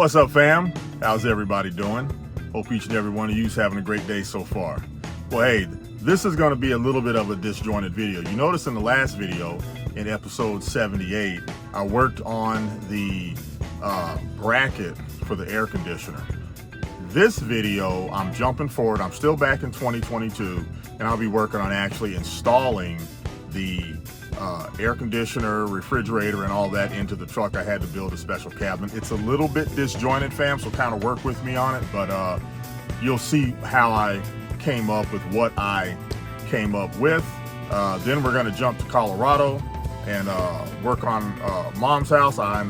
What's up, fam? How's everybody doing? Hope each and every one of you is having a great day so far. Well, hey, this is going to be a little bit of a disjointed video. You notice in the last video, in episode 78, I worked on the bracket for the air conditioner. This video, I'm jumping forward. I'm still back in 2022, and I'll be working on actually installing the air conditioner, refrigerator, and all that into the truck. I had to build a special cabinet. It's a little bit disjointed, fam, so kind of work with me on it, but you'll see how I came up with what I came up with. Then we're going to jump to Colorado and work on mom's house, on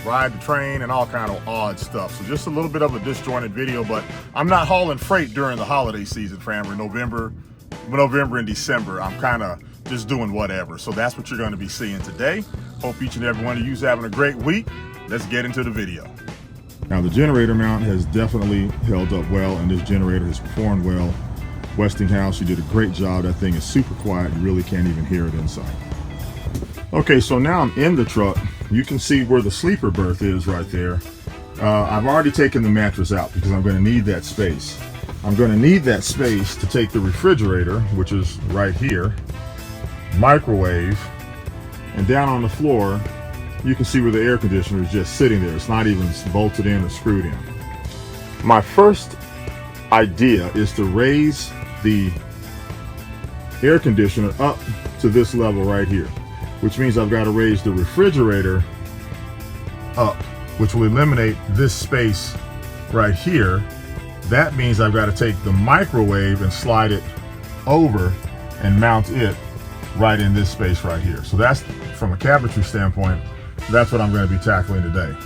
ride the train, and all kind of odd stuff. So just a little bit of a disjointed video, but I'm not hauling freight during the holiday season, fam. For November and December, I'm kind of just doing whatever. So that's what you're going to be seeing today. Hope each and every one of you is having a great week. Let's get into the video. Now, the generator mount has definitely held up well, and this generator has performed well. Westinghouse, you did a great job. That thing is super quiet. You really can't even hear it inside. Okay, so now I'm in the truck. You can see where the sleeper berth is right there. I've already taken the mattress out because I'm going to need that space. I'm going to need that space to take the refrigerator, which is right here, microwave, and down on the floor, you can see where the air conditioner is just sitting there. It's not even bolted in or screwed in. My first idea is to raise the air conditioner up to this level right here, which means I've got to raise the refrigerator up, which will eliminate this space right here. That means I've got to take the microwave and slide it over and mount it right in this space right here. So that's, from a cabinetry standpoint, that's what I'm going to be tackling today.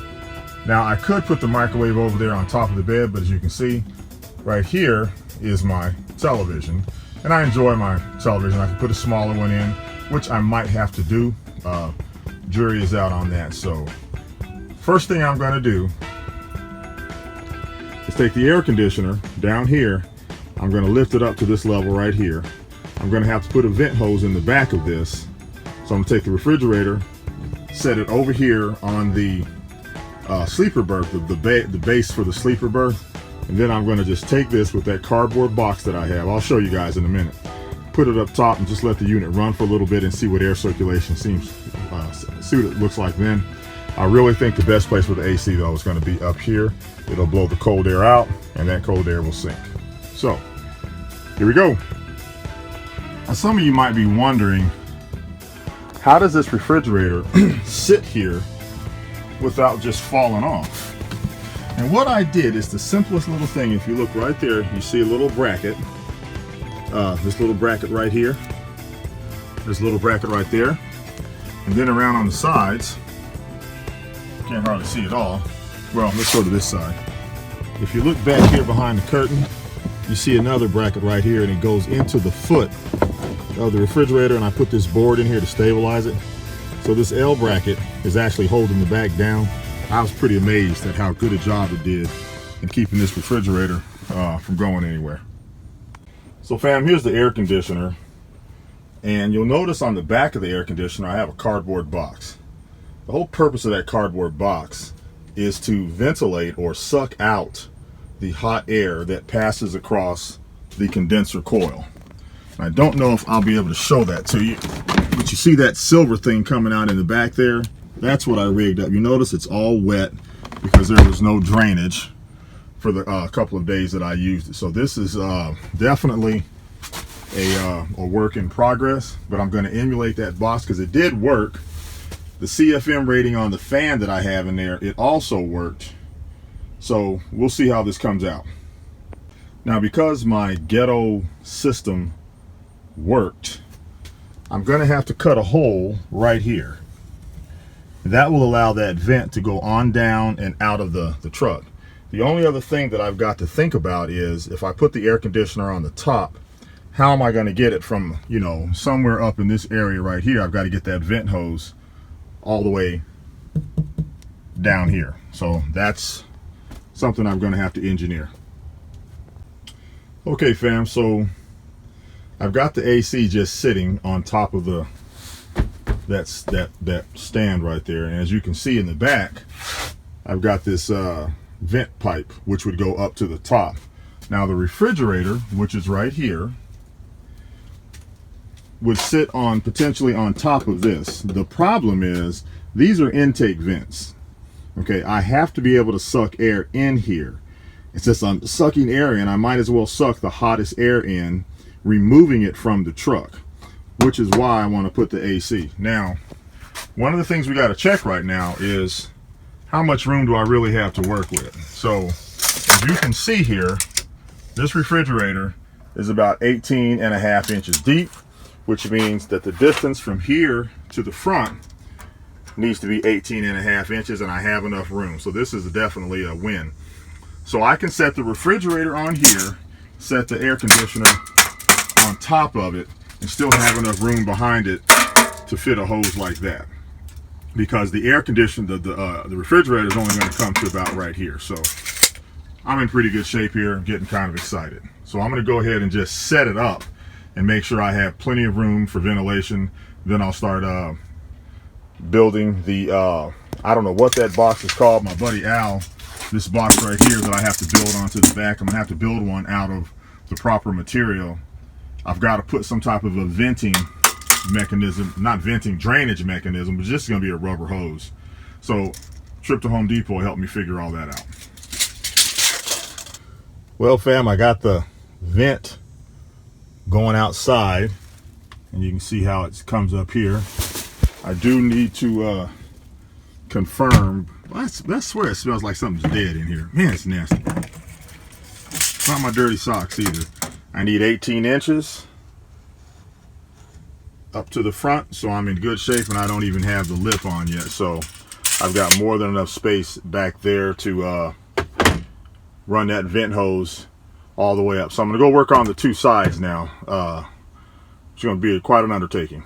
Now, I could put the microwave over there on top of the bed, but as you can see, right here is my television, and I enjoy my television. I can put a smaller one in, which I might have to do. Jury is out on that. So first thing I'm going to do is take the air conditioner down here. I'm going to lift it up to this level right here. I'm going to have to put a vent hose in the back of this. So I'm going to take the refrigerator, set it over here on the sleeper berth, the base for the sleeper berth. And then I'm going to just take this with that cardboard box that I have. I'll show you guys in a minute. Put it up top and just let the unit run for a little bit and see what air circulation see what it looks like then. I really think the best place for the AC though is going to be up here. It'll blow the cold air out and that cold air will sink. So here we go. Now, some of you might be wondering, how does this refrigerator sit here without just falling off? And what I did is the simplest little thing. If you look right there, you see a little bracket. This little bracket right here. This little bracket right there. And then around on the sides, can't hardly see it all. Well, let's go to this side. If you look back here behind the curtain, you see another bracket right here, and it goes into the foot of the refrigerator, and I put this board in here to stabilize it. So this L bracket is actually holding the back down. I was pretty amazed at how good a job it did in keeping this refrigerator from going anywhere. So fam, here's the air conditioner, and you'll notice on the back of the air conditioner I have a cardboard box. The whole purpose of that cardboard box is to ventilate or suck out the hot air that passes across the condenser coil. I don't know if I'll be able to show that to you, but you see that silver thing coming out in the back there? That's what I rigged up. You notice it's all wet because there was no drainage for the couple of days that I used it. So this is definitely a work in progress, but I'm going to emulate that box because it did work. The CFM rating on the fan that I have in there, it also worked. So we'll see how this comes out. Now, because my ghetto system worked, I'm going to have to cut a hole right here. That will allow that vent to go on down and out of the truck. The only other thing that I've got to think about is if I put the air conditioner on the top, how am I going to get it from, you know, somewhere up in this area right here? I've got to get that vent hose all the way down here. So that's something I'm going to have to engineer. Okay, fam, so I've got the AC just sitting on top of that stand right there, and as you can see in the back, I've got this vent pipe which would go up to the top. Now the refrigerator, which is right here, would sit on potentially on top of this. The problem is these are intake vents. Okay, I have to be able to suck air in here. It's just I'm sucking air in, I might as well suck the hottest air in, removing it from the truck, which is why I want to put the AC. Now, one of the things we got to check right now is how much room do I really have to work with. So as you can see here, this refrigerator is about 18.5 inches deep, which means that the distance from here to the front needs to be 18.5 inches, and I have enough room. So this is definitely a win. So I can set the refrigerator on here, set the air conditioner on top of it, and still have enough room behind it to fit a hose like that. Because the air conditioner, the refrigerator is only going to come to about right here. So I'm in pretty good shape here. I'm getting kind of excited. So I'm going to go ahead and just set it up and make sure I have plenty of room for ventilation. Then I'll start building the, I don't know what that box is called. My buddy Al, this box right here that I have to build onto the back, I'm going to have to build one out of the proper material. I've got to put some type of a venting mechanism, not venting, drainage mechanism, but just going to be a rubber hose. So trip to Home Depot helped me figure all that out. Well, fam, I got the vent going outside, and you can see how it comes up here. I do need to confirm. I swear it smells like something's dead in here. Man, it's nasty. It's not my dirty socks either. I need 18 inches up to the front, so I'm in good shape, and I don't even have the lip on yet. So I've got more than enough space back there to run that vent hose all the way up. So I'm going to go work on the two sides now. It's going to be quite an undertaking.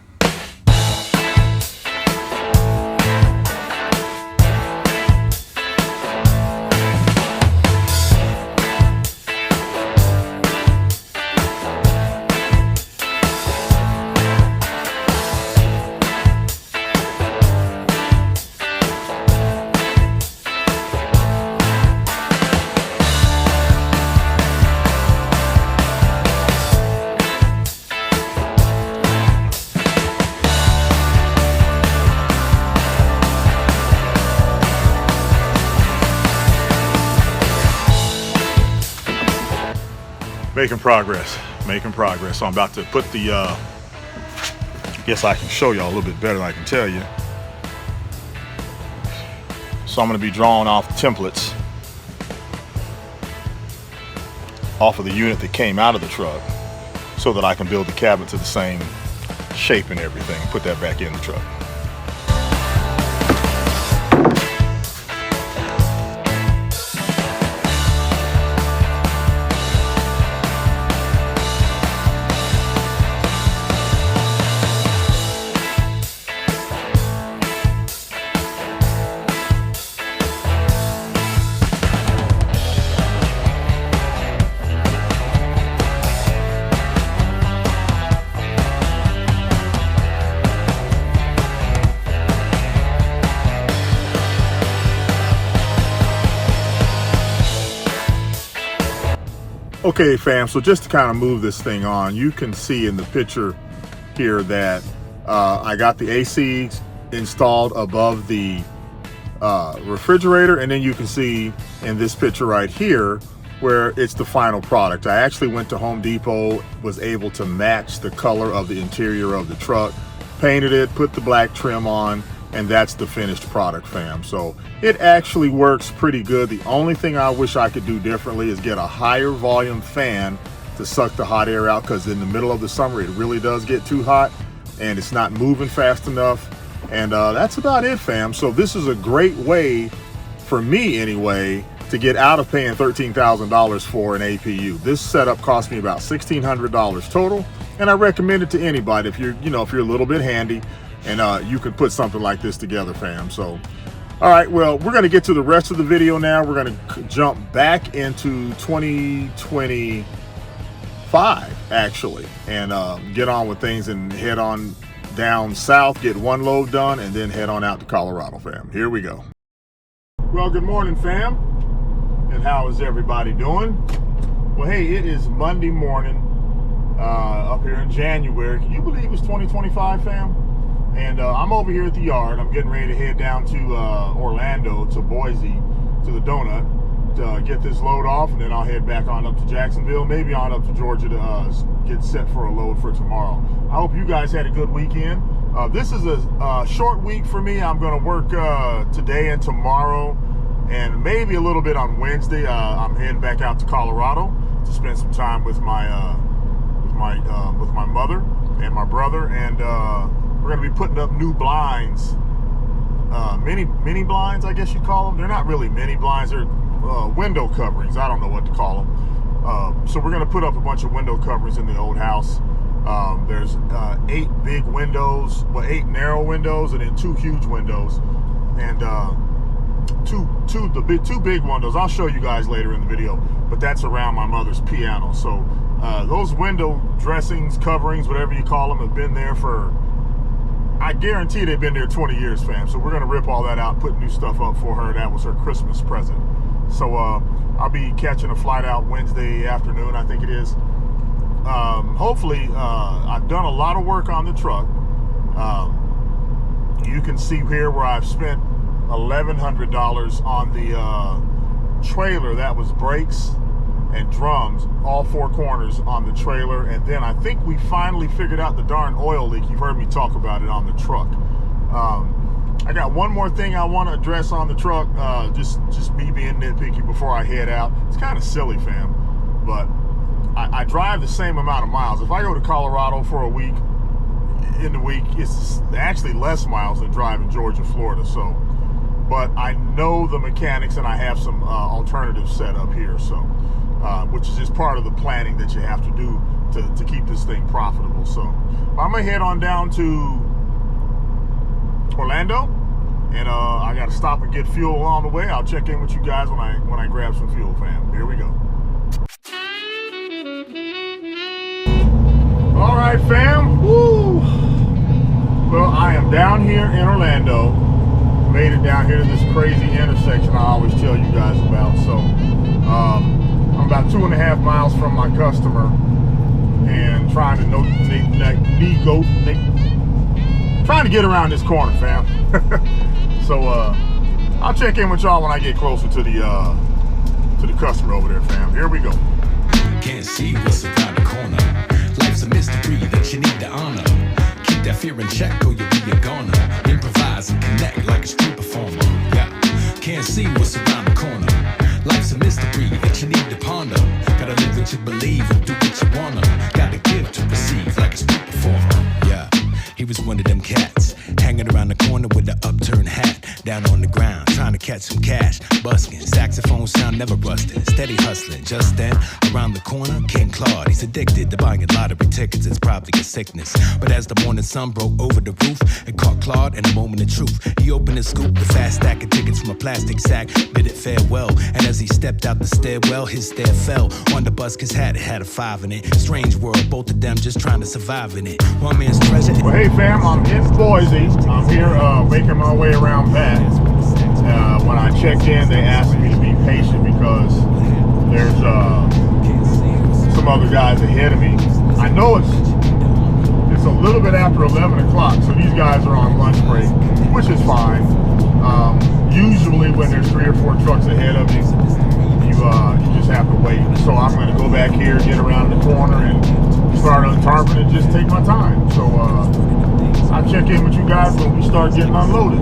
Making progress. So I'm about to put the, I guess I can show y'all a little bit better than I can tell you. So I'm going to be drawing off templates off of the unit that came out of the truck so that I can build the cabinet to the same shape and everything, put that back in the truck. Okay, fam, so just to kind of move this thing on, you can see in the picture here that I got the AC installed above the refrigerator, and then you can see in this picture right here where it's the final product. I actually went to Home Depot, was able to match the color of the interior of the truck, painted it, put the black trim on, and that's the finished product, fam. So it actually works pretty good. The only thing I wish I could do differently is get a higher volume fan to suck the hot air out, because in the middle of the summer it really does get too hot and it's not moving fast enough. And that's about it, fam. So this is a great way, for me anyway, to get out of paying $13,000 for an APU. This setup cost me about $1,600 total, and I recommend it to anybody if you're, if you're a little bit handy and you can put something like this together, fam. So, all right, well, we're gonna get to the rest of the video now. We're gonna jump back into 2025, actually, and get on with things and head on down south, get one load done, and then head on out to Colorado, fam. Here we go. Well, good morning, fam. And how is everybody doing? Well, hey, it is Monday morning up here in January. Can you believe it's 2025, fam? And I'm over here at the yard. I'm getting ready to head down to Orlando, to Boise, to the donut, to get this load off, and then I'll head back on up to Jacksonville, maybe on up to Georgia to get set for a load for tomorrow. I hope you guys had a good weekend. This is a short week for me. I'm going to work today and tomorrow, and maybe a little bit on Wednesday. I'm heading back out to Colorado to spend some time with my mother and my brother, and we're going to be putting up new blinds, mini blinds, I guess you call them. They're not really mini blinds. They're window coverings. I don't know what to call them. So we're going to put up a bunch of window coverings in the old house. There's 8 big windows, well, 8 narrow windows, and then 2 huge windows, and two big windows. I'll show you guys later in the video, but that's around my mother's piano. So those window dressings, coverings, whatever you call them, have been there for, I guarantee they've been there 20 years, fam. So we're gonna rip all that out, put new stuff up for her. That was her Christmas present. So I'll be catching a flight out Wednesday afternoon, I think it is. Hopefully, I've done a lot of work on the truck. You can see here where I've spent $1,100 on the trailer. That was brakes and drums, all 4 corners on the trailer. And then I think we finally figured out the darn oil leak. You've heard me talk about it on the truck. I got one more thing I want to address on the truck, just me being nitpicky before I head out. It's kind of silly, fam, but I drive the same amount of miles. If I go to Colorado for a week, in the week, it's actually less miles than driving Georgia, Florida. So, but I know the mechanics, and I have some alternatives set up here. So, which is just part of the planning that you have to do to keep this thing profitable. So, I'm gonna head on down to Orlando, and I got to stop and get fuel along the way. I'll check in with you guys when I grab some fuel, fam. Here we go. All right, fam. Woo. Well, I am down here in Orlando. Made it down here to this crazy intersection I always tell you guys about. So I'm about 2.5 miles from my customer, and trying to trying to get around this corner, fam. So I'll check in with y'all when I get closer to the customer over there, fam. Here we go. Can't see what's around the corner. Life's a mystery that you need to honor. Keep that fear in check or you'll be a goner. Improvise and connect like a street performer. Yeah, can't see what's around the corner. Life's a mystery that you need to ponder. Gotta live what you believe and do what you wanna. Gotta give to receive like a street performer. Yeah, he was one of them cats hanging around the corner with the upturned hat. Down on the ground, trying to catch some cash. Busking, saxophone sound never rusted. Steady hustling, just then, around the corner came Claude. He's addicted to buying lottery tickets, it's probably a sickness. But as the morning sun broke over the roof, it caught Claude in a moment of truth. He opened his scoop, the fast stack of tickets from a plastic sack, bid it farewell. And as he stepped out the stairwell, his stare fell on the bus, his hat, it had a 5 in it. Strange world, both of them just trying to survive in it. One man's treasure. Well, hey fam, I'm in Boise. I'm here making my way around back. When I checked in, they asked me to be patient because there's some other guys ahead of me. I know it's a little bit after 11 o'clock, so these guys are on lunch break, which is fine. Usually when there's 3 or 4 trucks ahead of you, you just have to wait. So I'm going to go back here, get around the corner, and start untarping and just take my time. So I'll check in with you guys when we start getting unloaded.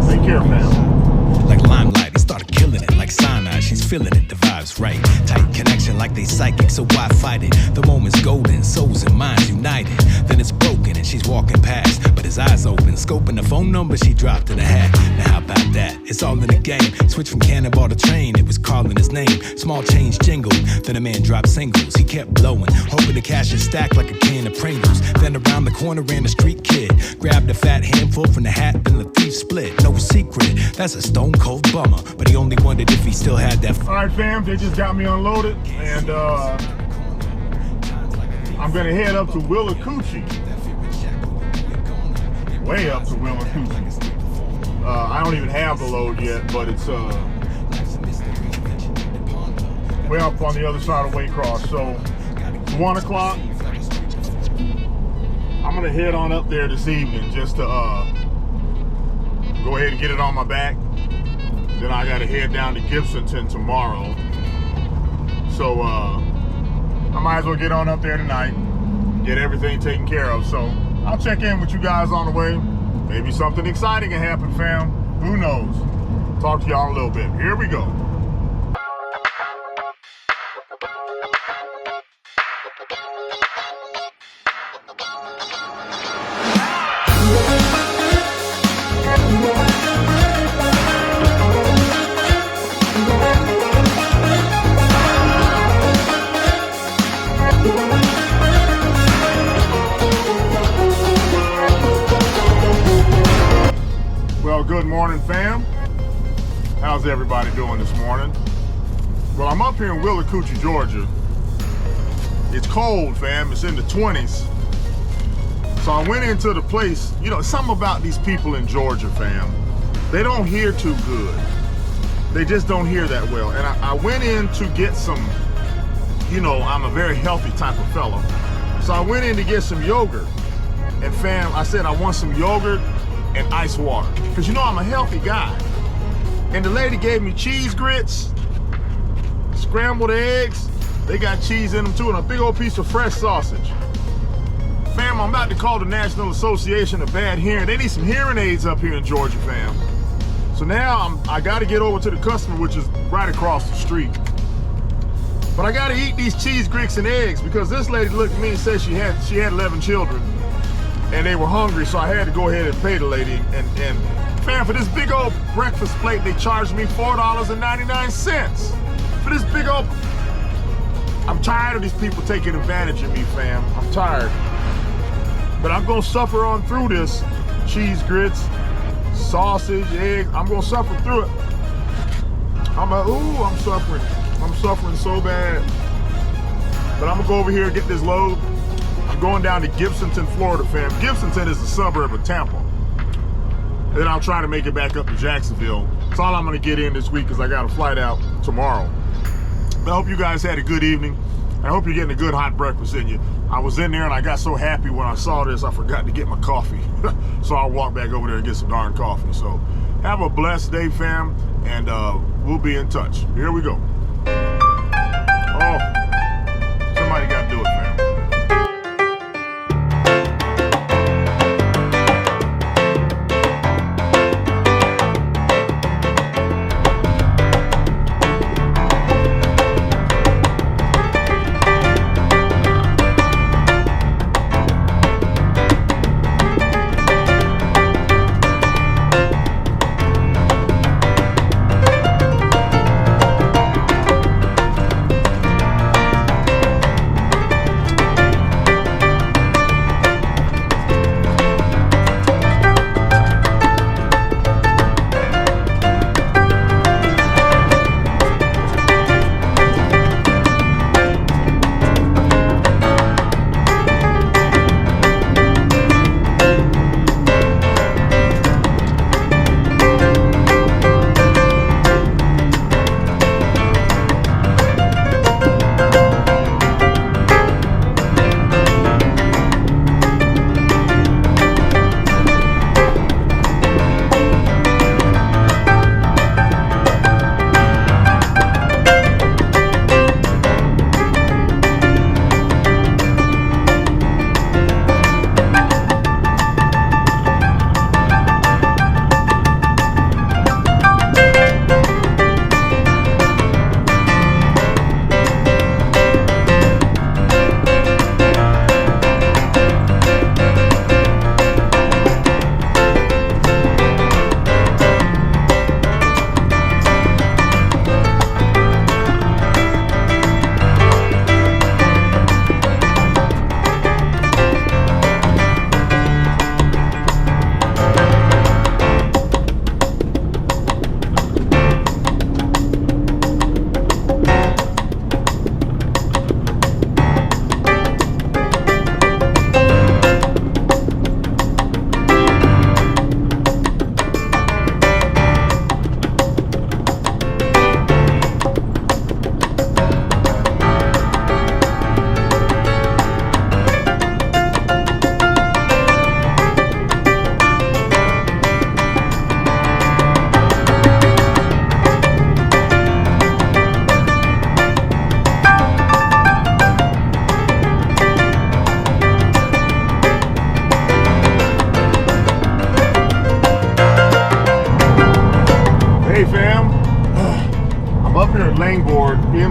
Take care, fam. Like limelight, he started killing it like cyanide. She's feeling it, the vibe's right. Tight connection like they psychic, so why fight it? The moment's golden, souls and minds united. Then it's broken and she's walking past, but his eyes open, scoping the phone number she dropped in the hat. Now how about that? It's all in the game. Switch from Cannonball to Train, it was calling his name. Small change jingled, then a man dropped singles. He kept blowing, hoping the cash is stacked like a can of Pringles. Then around the corner ran a street kid, grabbed a fat handful from the hat, then the thief split. No secret, that's a stone cold bummer, but he only wondered if he still had that. All right, fam, they just got me unloaded, and I'm gonna head up to Willacoochee, way up to Willacoochee. I don't even have the load yet, but it's way up on the other side of Waycross. So it's 1 o'clock. I'm gonna head on up there this evening just to go ahead and get it on my back. Then I gotta head down to Gibsonton tomorrow. So I might as well get on up there tonight, get everything taken care of. So I'll check in with you guys on the way. Maybe something exciting can happen, fam. Who knows? Talk to y'all in a little bit. Here we go. Good morning, fam. How's everybody doing this morning? Well, I'm up here in Willacoochee, Georgia. It's cold, fam. It's in the 20s. So I went into the place. You know, something about these people in Georgia, fam. They don't hear too good. They just don't hear that well. And I went in to get some, you know, I'm a very healthy type of fellow. So I went in to get some yogurt. And fam, I said I want some yogurt and ice water, because you know I'm a healthy guy. And the lady gave me cheese grits, scrambled eggs, they got cheese in them too, and a big old piece of fresh sausage. Fam, I'm about to call the National Association of Bad Hearing. They need some hearing aids up here in Georgia, fam. So now I gotta get over to the customer, which is right across the street. But I gotta eat these cheese grits and eggs because this lady looked at me and said she had 11 children. And they were hungry, so I had to go ahead and pay the lady. And fam, for this big old breakfast plate, they charged me $4.99 for this big old. I'm tired of these people taking advantage of me, fam. I'm tired. But I'm gonna suffer on through this. Cheese grits, sausage, eggs. I'm gonna suffer through it. I'm suffering. I'm suffering so bad. But I'm gonna go over here and get this load. I'm going down to Gibsonton, Florida, fam. Gibsonton is a suburb of Tampa. And then I'll try to make it back up to Jacksonville. That's all I'm gonna get in this week because I got a flight out tomorrow. But I hope you guys had a good evening. I hope you're getting a good hot breakfast in you. I was in there and I got so happy when I saw this, I forgot to get my coffee. So I'll walk back over there and get some darn coffee. So have a blessed day, fam, and we'll be in touch. Here we go. Oh, somebody got to do it, fam.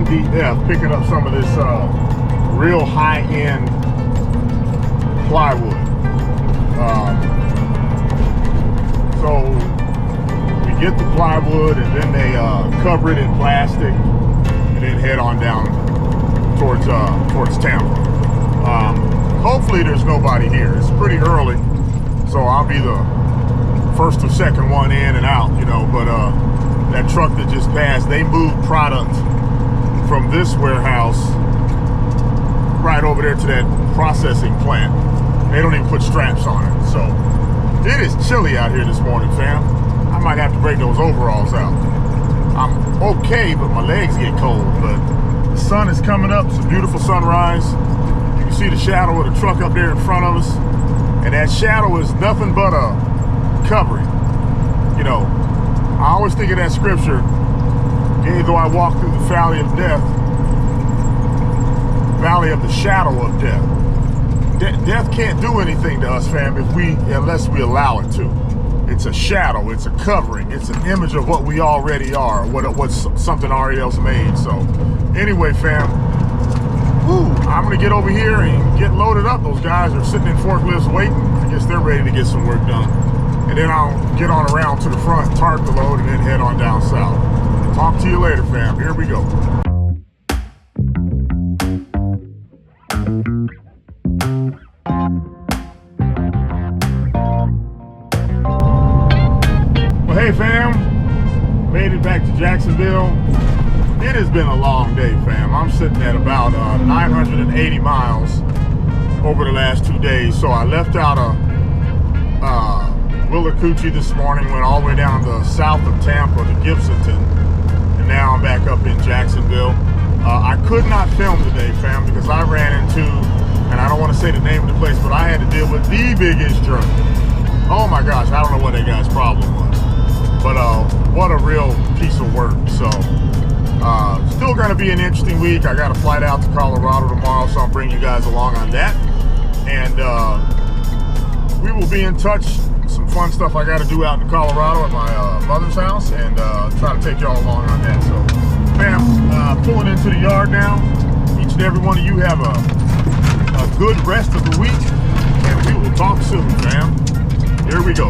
DF picking up some of this real high-end plywood. So we get the plywood and then they cover it in plastic and then head on down towards Tampa. Hopefully there's nobody here. It's pretty early, so I'll be the first or second one in and out, you know, but that truck that just passed, they moved product from this warehouse right over there to that processing plant. They don't even put straps on it. So it is chilly out here this morning, fam. I might have to break those overalls out. I'm okay, but my legs get cold. But the sun is coming up. It's a beautiful sunrise. You can see the shadow of the truck up there in front of us. And that shadow is nothing but a covering. You know, I always think of that scripture, yea, though I walk through the valley of death, valley of the shadow of death. Death can't do anything to us, fam, unless we allow it to. It's a shadow, it's a covering, it's an image of what we already are, what's something already else made. So anyway, fam, I'm gonna get over here and get loaded up. Those guys are sitting in forklifts waiting. I guess they're ready to get some work done. And then I'll get on around to the front, tarp the load, and then head on down south. Talk to you later, fam. Here we go. Well, hey, fam. Made it back to Jacksonville. It has been a long day, fam. I'm sitting at about 980 miles over the last 2 days. So I left out Willacoochee this morning, went all the way down to south of Tampa to Gibsonton, and now I'm back up in Jacksonville. I could not film today, fam, because I ran into, and I don't want to say the name of the place, but I had to deal with the biggest jerk. Oh my gosh, I don't know what that guy's problem was, but what a real piece of work. So still going to be an interesting week. I got a flight out to Colorado tomorrow, so I'll bring you guys along on that, and we will be in touch. Some fun stuff I got to do out in Colorado at my mother's house, and try to take y'all along on that. So, fam, pulling into the yard now. Each and every one of you have a good rest of the week, and we will talk soon, fam. Here we go.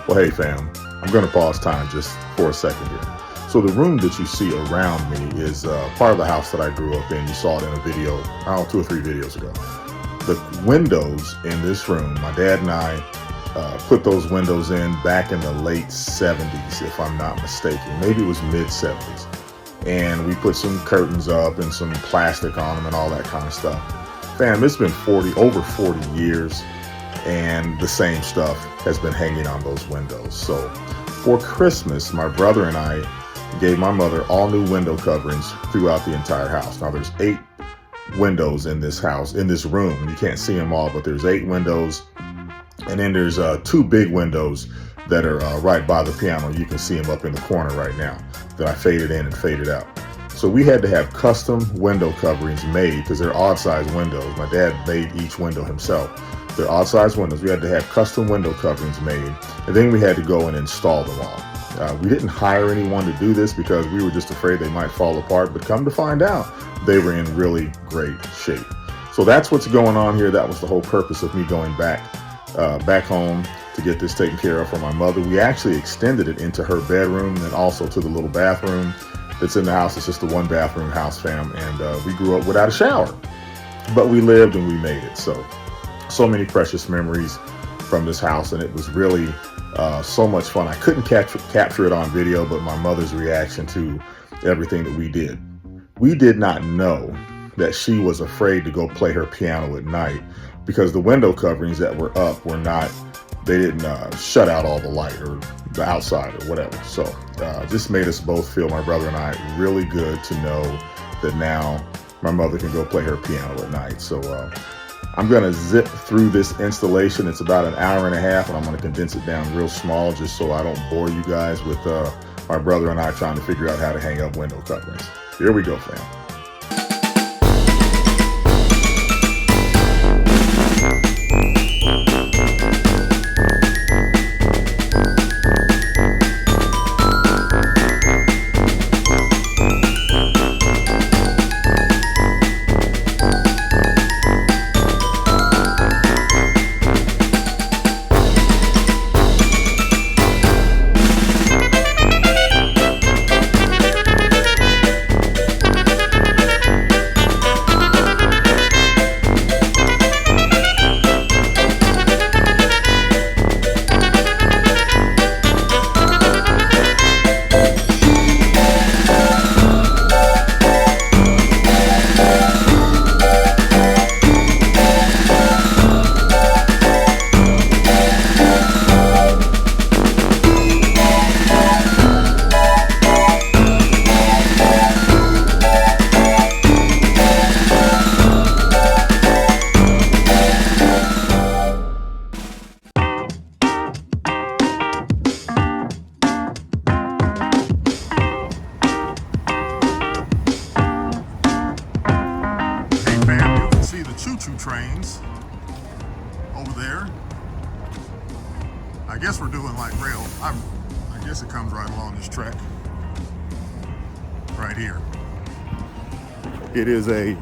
Well, hey, fam. I'm going to pause time just for a second here. So the room that you see around me is part of the house that I grew up in. You saw it in a video, I don't know, 2 or 3 videos ago. The windows in this room, my dad and I put those windows in back in the late 70s, if I'm not mistaken. Maybe it was mid 70s. And we put some curtains up and some plastic on them and all that kind of stuff. Fam, it's been over 40 years. And the same stuff has been hanging on those windows. So for Christmas, my brother and I gave my mother all new window coverings throughout the entire house. Now there's 8 windows in this house, in this room. You can't see them all, but there's 8 windows. And then there's 2 big windows that are right by the piano. You can see them up in the corner right now that I faded in and faded out. So we had to have custom window coverings made because they're odd size windows. My dad made each window himself. They're odd size windows. We had to have custom window coverings made, and then we had to go and install them all. We didn't hire anyone to do this because we were just afraid they might fall apart, but come to find out, they were in really great shape. So that's what's going on here. That was the whole purpose of me going back home to get this taken care of for my mother. We actually extended it into her bedroom and also to the little bathroom that's in the house. It's just a 1-bathroom house, fam, and we grew up without a shower, but we lived and we made it. So many precious memories from this house, and it was really so much fun. I couldn't capture it on video, but my mother's reaction to everything that we did. We did not know that she was afraid to go play her piano at night because the window coverings that were up they didn't shut out all the light or the outside or whatever. So just made us both feel, my brother and I, really good to know that now my mother can go play her piano at night. So I'm going to zip through this installation. It's about an hour and a half, and I'm going to condense it down real small just so I don't bore you guys with my brother and I trying to figure out how to hang up window coverings. Here we go, fam. there. I guess we're doing light rail. I guess it comes right along this track right here. It is a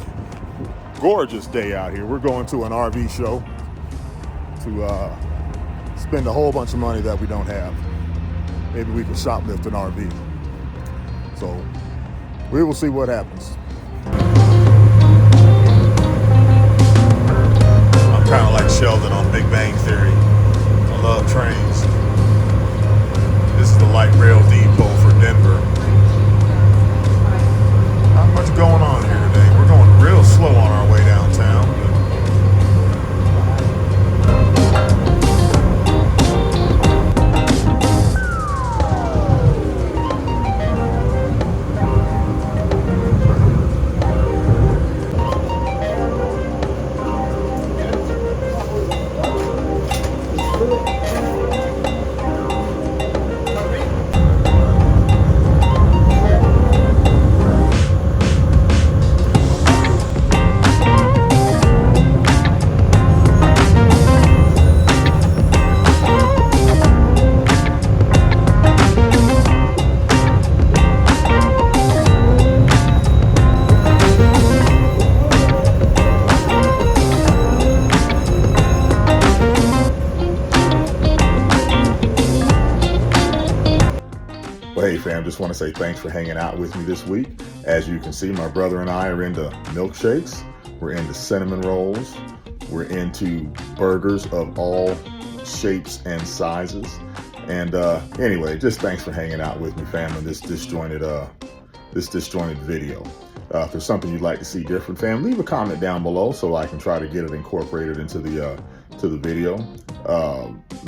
gorgeous day out here. We're going to an RV show to spend a whole bunch of money that we don't have. Maybe we can shoplift an RV. So we will see what happens. I'm kind of like Sheldon on Big Bang Theory. I love trains. This is the light rail depot for Denver. Not much going on here today. We're going real slow on our way downtown. Well, hey fam, just want to say thanks for hanging out with me this week. As you can see, my brother and I are into milkshakes. We're into cinnamon rolls. We're into burgers of all shapes and sizes. And anyway, just thanks for hanging out with me, fam, in this disjointed video. If there's something you'd like to see different, fam, leave a comment down below so I can try to get it incorporated into the video.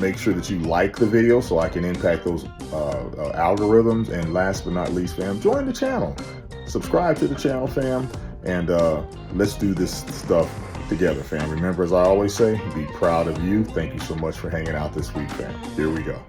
Make sure that you like the video so I can impact those algorithms. And last but not least, fam, join the channel. Subscribe to the channel, fam, and let's do this stuff together, fam. Remember, as I always say, be proud of you. Thank you so much for hanging out this week, fam. Here we go.